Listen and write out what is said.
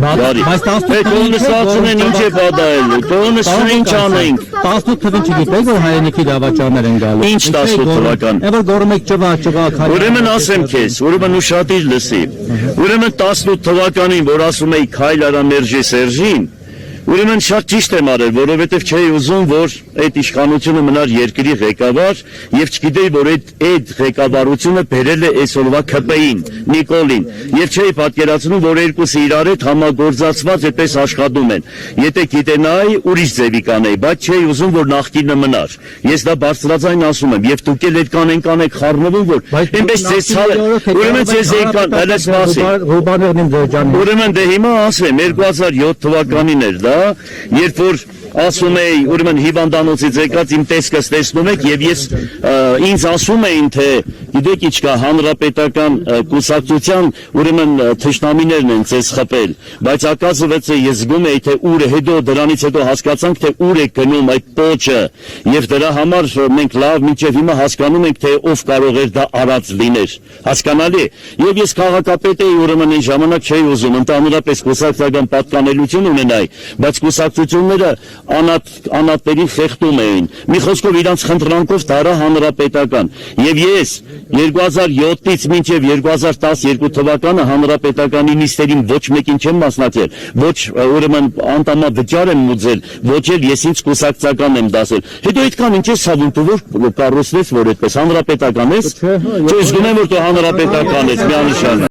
Կողմը ստացում են ինչ է պատահել, կողմը ինչ անենք։ 18 թվին չգիտեք, որ հայրենիքի դավաճաններ են գալու։ Ինչ 18 թվական։ Որ գորում եք ճվա քայլ։ Ուրեմն ասեմ քեզ, ուրեմն ուշադիր լսի։ Ուրեմն 18 թվականին, որ ասում էի քայլ արա Մերժի Սերժին, ուրեմն շատ ճիշտ եմ արել, որովհետև չէի ուզում, որ այդ իշխանությունը մնար երկրի ղեկավար եւ չգիտեի, որ այդ ղեկավարությունը բերել է այսօրվա ԿՊ-ին, Նիկոլին, եւ չէի պատկերացնում, որ երկուսը իրար հետ համագործակցված այդպես աշխատում են։ Եթե գիտենայի, ուրիշ ձևի կանեի, բայց չէի ուզում, որ նախկինը մնար։ Ես դա բարձրաձայն ասում եմ, եւ դուք էլ այդ կանեք խառնվում, որ այնպես ձեզ ցավը, ուրեմն ձեզ եկան, հələ սպասի։ Ուրեմն դե հիմա ասեմ, 2007 թվականին էր դա, երբ որ ասում էի, ուրեմն հիվանդանոցից եկած իմ տեսքս տեսնում եք եւ ես ինձ ասում էին, թե գիտեք ինչ կա, հանրապետական կուսակցության ուրեմն թշնամիներն են ձեզ խփել, բայց ակասվեց ես զգում էի, թե ուր է, հետո դրանից հետո հասկացանք, թե ուր է գնում այդ պոչը եւ դրա համար մենք լավ մինչեւ հիմա հասկանում ենք, թե ով կարող էր դա արած լիներ, հասկանալի։ Եվ ես քաղաքապետ էի, ուրեմն այն ժամանակ չէի ուզում ընդհանրապես կուսակցական պատկանելություն ունենայի, բայց կուսակցությունները անատների խեղդում էին։ Մի խոսքով իրանց խնդրանքով դարա հանրապետական։ Եվ ես 2007-ից մինչև 2012 թվականը հանրապետականի նիստերին ոչ մեկին չեմ մասնակցել, ոչ ուրեմն անդամավճար եմ մուծել, ոչ էլ ես ինձ կուսակցական եմ դասել։ Հետո այդքան ինչ է ցավում դու որ կառուցվեց, որ այդպես հանրապետական ես։ Չէ, զգում եմ որ դու հանրապետական ես, միանշան։